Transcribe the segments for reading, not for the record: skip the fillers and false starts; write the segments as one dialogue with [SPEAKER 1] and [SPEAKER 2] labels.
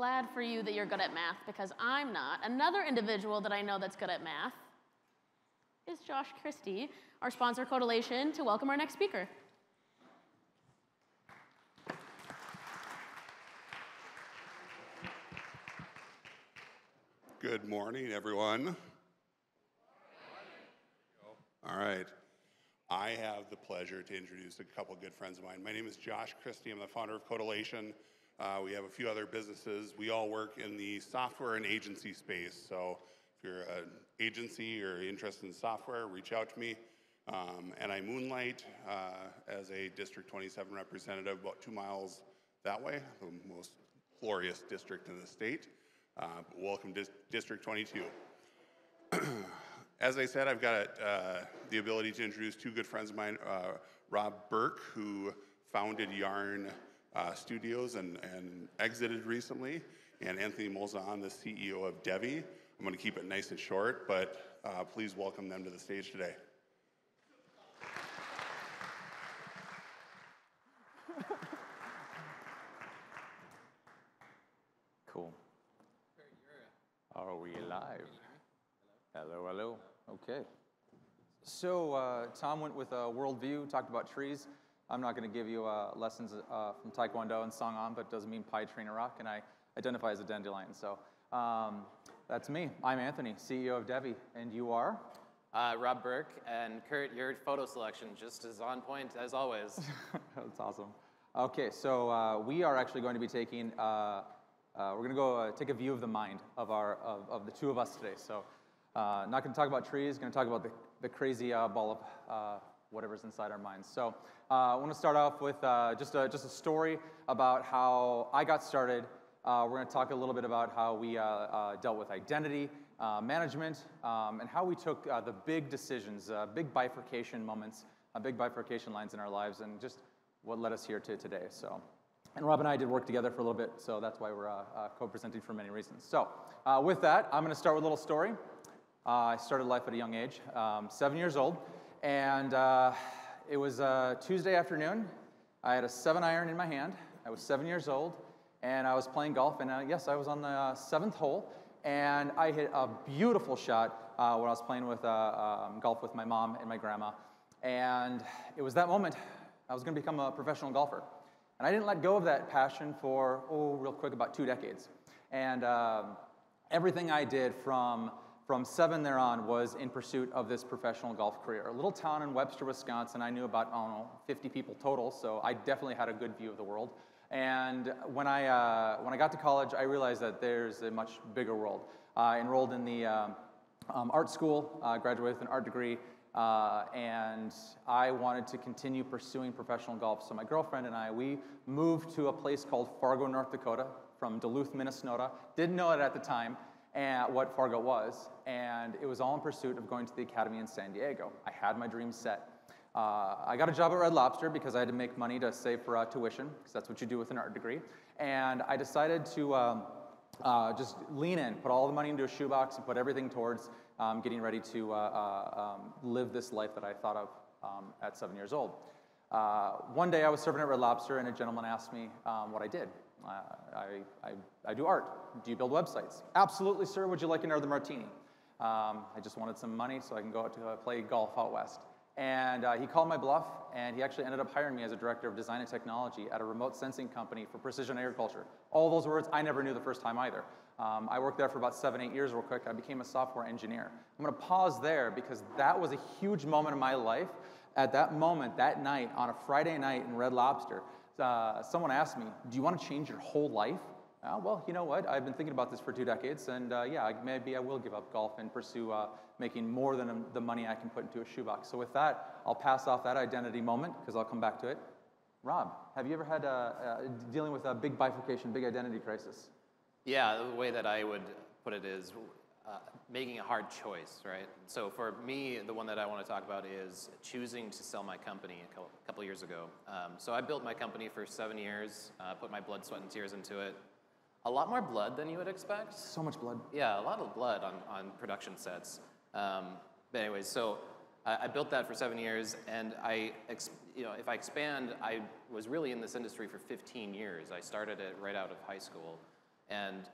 [SPEAKER 1] glad for you that you're good at math, because I'm not. Another individual that I know that's good at math is Josh Christie, our sponsor, Codilation, to welcome our next speaker.
[SPEAKER 2] Good morning, everyone. All right. I have the pleasure to introduce a couple good friends of mine. My name is Josh Christie. I'm the founder of Codilation. We have a few other businesses. We all work in the software and agency space. So if you're an agency or interested in software, reach out to me. And I moonlight as a District 27 representative about 2 miles that way, the most glorious district in the state. Welcome to District 22. As I said, I've got the ability to introduce two good friends of mine, Rob Burke, who founded Yarn Studios and exited recently, and Anthony Molzahn, the CEO of Devi. I'm going to keep it nice and short, but please welcome them to the stage today.
[SPEAKER 3] Cool. Are we live? Hello, hello. Okay. So Tom went with a worldview, talked about trees. I'm not going to give you lessons from Taekwondo and Songam, but it doesn't mean Pai Trina Rock, and I identify as a dandelion. So that's me. I'm Anthony, CEO of Devi, and you are?
[SPEAKER 4] Rob Burke, and Kurt, your photo selection just as on point as always.
[SPEAKER 3] That's awesome. Okay, so we are actually going to be taking, we're going to go take a view of the mind of the two of us today. So not going to talk about trees, going to talk about the crazy ball of whatever's inside our minds. So I want to start off with just a story about how I got started. We're going to talk a little bit about how we dealt with identity management and how we took the big decisions, big bifurcation moments, big bifurcation lines in our lives, and just what led us here to today. So, and Rob and I did work together for a little bit, so that's why we're co-presenting for many reasons. So with that, I'm going to start with a little story. I started life at a young age, 7 years old, and it was a Tuesday afternoon. I had a 7-iron in my hand. I was 7 years old, and I was playing golf, and yes, I was on the 7th hole, and I hit a beautiful shot when I was playing with golf with my mom and my grandma, and it was that moment I was going to become a professional golfer, and I didn't let go of that passion for, real quick, about 2 decades, and everything I did from 7 there on was in pursuit of this professional golf career. A little town in Webster, Wisconsin, I knew about, 50 people total, so I definitely had a good view of the world. And when I got to college, I realized that there's a much bigger world. I enrolled in the art school, graduated with an art degree, and I wanted to continue pursuing professional golf. So my girlfriend and I, we moved to a place called Fargo, North Dakota, from Duluth, Minnesota. Didn't know it at the time. And what Fargo was, and it was all in pursuit of going to the academy in San Diego. I had my dreams set. I got a job at Red Lobster because I had to make money to save for tuition, because that's what you do with an art degree. And I decided to just lean in, put all the money into a shoebox, and put everything towards getting ready to live this life that I thought of at 7 years old. One day I was serving at Red Lobster, and a gentleman asked me what I did. I do art. Do you build websites? Absolutely, sir. Would you like another martini? I just wanted some money so I can go out to play golf out west. And he called my bluff, and he actually ended up hiring me as a director of design and technology at a remote sensing company for precision agriculture. All those words I never knew the first time either. I worked there for about 7-8 years real quick. I became a software engineer. I'm going to pause there because that was a huge moment in my life. At that moment, that night, on a Friday night in Red Lobster, someone asked me, do you want to change your whole life? Well, you know what? I've been thinking about this for 2 decades, and yeah, maybe I will give up golf and pursue making more than the money I can put into a shoebox. So with that, I'll pass off that identity moment, because I'll come back to it. Rob, have you ever had dealing with a big bifurcation, big identity crisis?
[SPEAKER 4] Yeah, the way that I would put it is making a hard choice, right? So for me, the one that I want to talk about is choosing to sell my company a couple years ago. So I built my company for 7 years, put my blood, sweat, and tears into it. A lot more blood than you would expect.
[SPEAKER 3] So much blood.
[SPEAKER 4] Yeah, a lot of blood on production sets. But anyways, so I built that for 7 years, and if I expand, I was really in this industry for 15 years. I started it right out of high school, And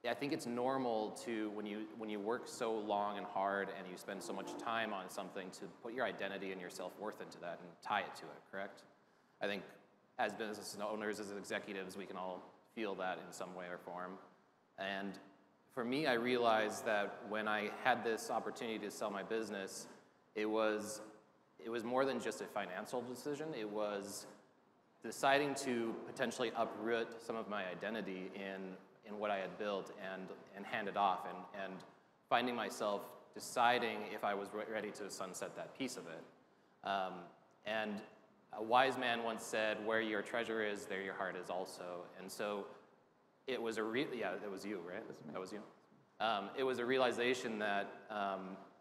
[SPEAKER 4] I think it's normal to, when you work so long and hard and you spend so much time on something, to put your identity and your self-worth into that and tie it to it, correct? I think as business owners, as executives, we can all feel that in some way or form. And for me, I realized that when I had this opportunity to sell my business, it was more than just a financial decision. It was deciding to potentially uproot some of my identity in what I had built and hand it off, and finding myself deciding if I was ready to sunset that piece of it. And a wise man once said, "Where your treasure is, there your heart is also." And so it was that was you, right? That was you. It was a realization that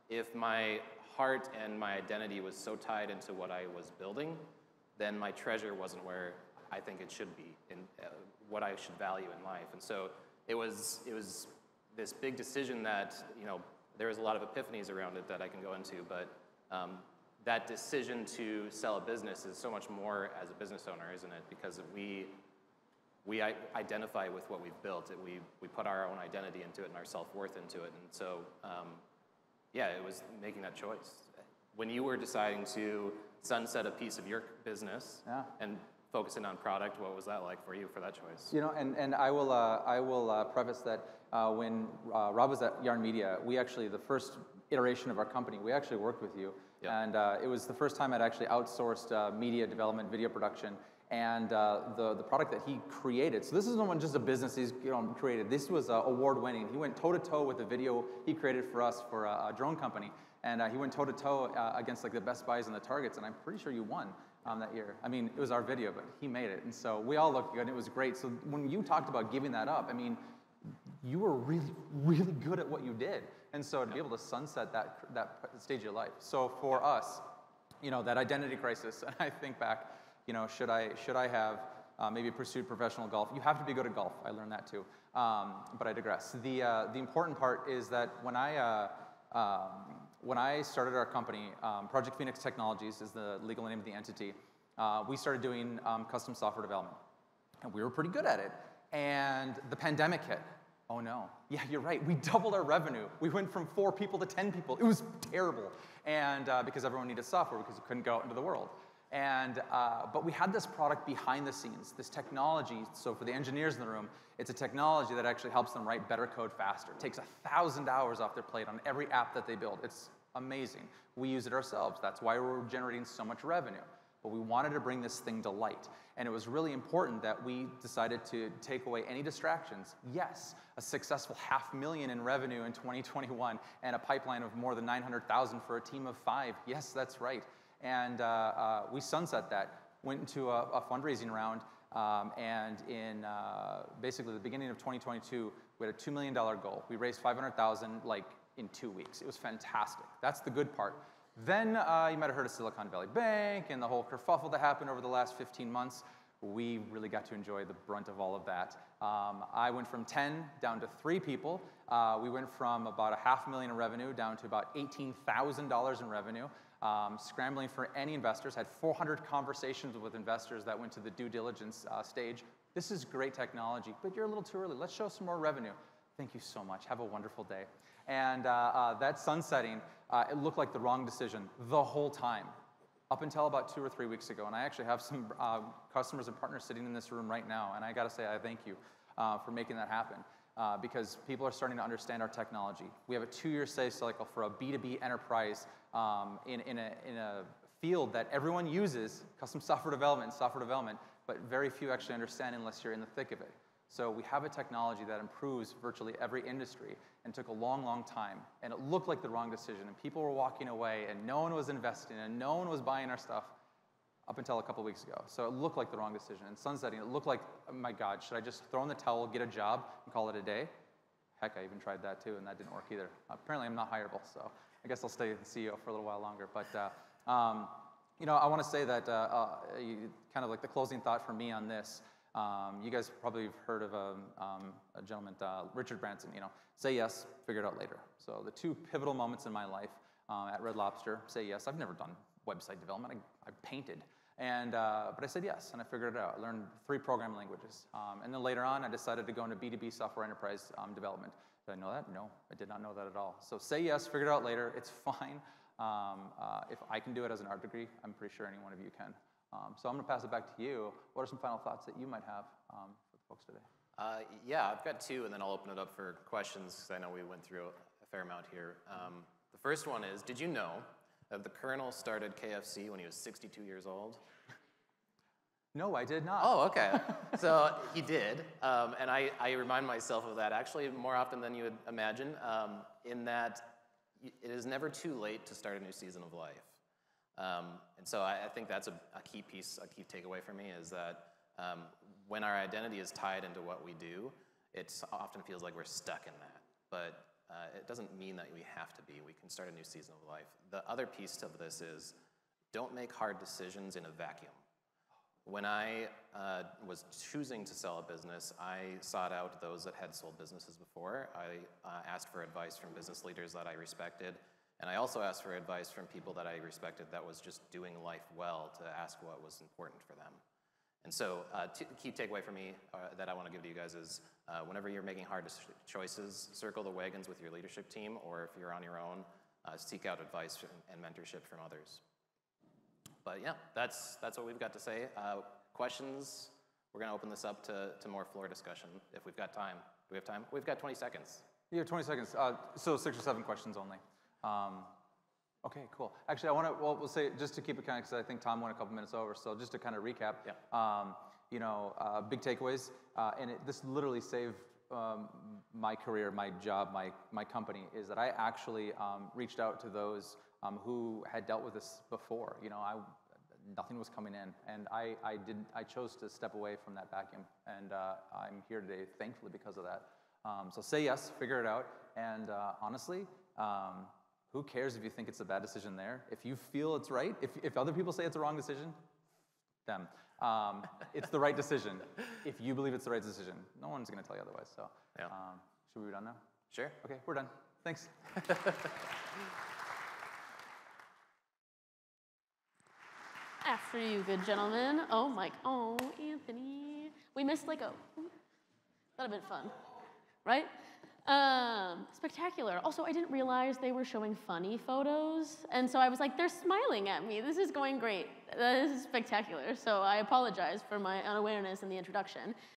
[SPEAKER 4] if my heart and my identity was so tied into what I was building, then my treasure wasn't where I think it should be, in what I should value in life. And so it was this big decision that, there was a lot of epiphanies around it that I can go into, but that decision to sell a business is so much more as a business owner, isn't it? Because we identify with what we've built. We put our own identity into it and our self-worth into it. And so, it was making that choice. When you were deciding to sunset a piece of your business and focusing on product, what was that like for you for that choice?
[SPEAKER 3] And I will preface that when Rob was at Yarn Media, we actually, the first iteration of our company, we actually worked with you. Yep. And it was the first time I'd actually outsourced media development, video production, and the product that he created. So this isn't just a business he's created. This was award-winning. He went toe-to-toe with the video he created for us for a drone company. And he went toe-to-toe against like the Best Buys and the Targets, and I'm pretty sure you won that year. I mean, it was our video, but he made it. And so we all looked good, and it was great. So when you talked about giving that up, I mean, you were really, really good at what you did. And so to be able to sunset that stage of your life. So for us, that identity crisis, and I think back, should I have maybe pursued professional golf? You have to be good at golf. I learned that too. But I digress. The important part is that when I started our company, Project Phoenix Technologies is the legal name of the entity, we started doing custom software development. And we were pretty good at it. And the pandemic hit. Oh no. Yeah, you're right. We doubled our revenue. We went from 4 people to 10 people. It was terrible. And because everyone needed software because you couldn't go out into the world. And but we had this product behind the scenes, this technology. So for the engineers in the room, it's a technology that actually helps them write better code faster. It takes 1,000 hours off their plate on every app that they build. It's amazing. We use it ourselves. That's why we're generating so much revenue. But we wanted to bring this thing to light. And it was really important that we decided to take away any distractions. Yes, a successful $500,000 in revenue in 2021 and a pipeline of more than 900,000 for a team of 5. Yes, that's right. And we sunset that, went into a fundraising round, and in basically the beginning of 2022, we had a $2 million goal. We raised $500,000 like in 2 weeks. It was fantastic. That's the good part. Then you might have heard of Silicon Valley Bank and the whole kerfuffle that happened over the last 15 months. We really got to enjoy the brunt of all of that. I went from 10 down to 3 people. We went from about $500,000 in revenue down to about $18,000 in revenue. Scrambling for any investors, had 400 conversations with investors that went to the due diligence stage. This is great technology, but you're a little too early. Let's show some more revenue. Thank you so much. Have a wonderful day. And that sunsetting, it looked like the wrong decision the whole time, up until about 2 or 3 weeks ago. And I actually have some customers and partners sitting in this room right now, and I got to say I thank you for making that happen. Because people are starting to understand our technology. We have a 2-year sales cycle for a B2B enterprise in a field that everyone uses, custom software development, but very few actually understand unless you're in the thick of it. So we have a technology that improves virtually every industry, and took a long, long time. And it looked like the wrong decision, and people were walking away, and no one was investing, and no one was buying our stuff up until a couple weeks ago. So it looked like the wrong decision. And sunsetting, it looked like, oh my God, should I just throw in the towel, get a job, and call it a day? Heck, I even tried that too, and that didn't work either. Apparently, I'm not hireable, so I guess I'll stay the CEO for a little while longer. But I want to say that kind of like the closing thought for me on this. You guys probably have heard of a gentleman, Richard Branson. Say yes, figure it out later. So the 2 pivotal moments in my life at Red Lobster. Say yes. I've never done website development. I painted. And, but I said yes, and I figured it out. I learned 3 programming languages. And then later on, I decided to go into B2B software enterprise development. Did I know that? No, I did not know that at all. So say yes, figure it out later. It's fine. If I can do it as an art degree, I'm pretty sure any one of you can. So I'm going to pass it back to you. What are some final thoughts that you might have for the folks today?
[SPEAKER 4] Yeah, I've got 2, and then I'll open it up for questions, because I know we went through a fair amount here. The first one is, did you know that the Colonel started KFC when he was 62 years old?
[SPEAKER 3] No, I did not.
[SPEAKER 4] Oh, okay. So he did, and I remind myself of that actually more often than you would imagine, in that it is never too late to start a new season of life. And so I think that's a key piece, a key takeaway for me, is that when our identity is tied into what we do, it often feels like we're stuck in that. But it doesn't mean that we have to be. We can start a new season of life. The other piece of this is, don't make hard decisions in a vacuum. When I was choosing to sell a business, I sought out those that had sold businesses before. I asked for advice from business leaders that I respected. And I also asked for advice from people that I respected that was just doing life well, to ask what was important for them. And so key takeaway for me that I want to give to you guys is, whenever you're making hard choices, circle the wagons with your leadership team, or if you're on your own, seek out advice and mentorship from others. But yeah, that's what we've got to say. Questions? We're going to open this up to more floor discussion if we've got time. Do we have time? We've got 20 seconds.
[SPEAKER 3] You have 20 seconds. So 6 or 7 questions only. Okay, cool. Actually, we'll say, just to keep it kind of, because I think Tom went a couple minutes over, so just to kind of recap, big takeaways, and this literally saved my career, my job, my company, is that I actually reached out to those who had dealt with this before. Nothing was coming in, and I chose to step away from that vacuum, and I'm here today, thankfully, because of that. So say yes, figure it out, and honestly, who cares if you think it's a bad decision there? If you feel it's right, if other people say it's a wrong decision, them. It's the right decision. If you believe it's the right decision, no one's going to tell you otherwise. So,
[SPEAKER 4] yeah.
[SPEAKER 3] Should we be done now?
[SPEAKER 4] Sure.
[SPEAKER 3] Okay, we're done. Thanks.
[SPEAKER 1] After you, good gentlemen. Oh, Mike. Oh, Anthony. We missed like a... That'd have been fun, right? Spectacular. Also, I didn't realize they were showing funny photos, and so I was like, they're smiling at me. This is going great. This is spectacular. So I apologize for my unawareness in the introduction.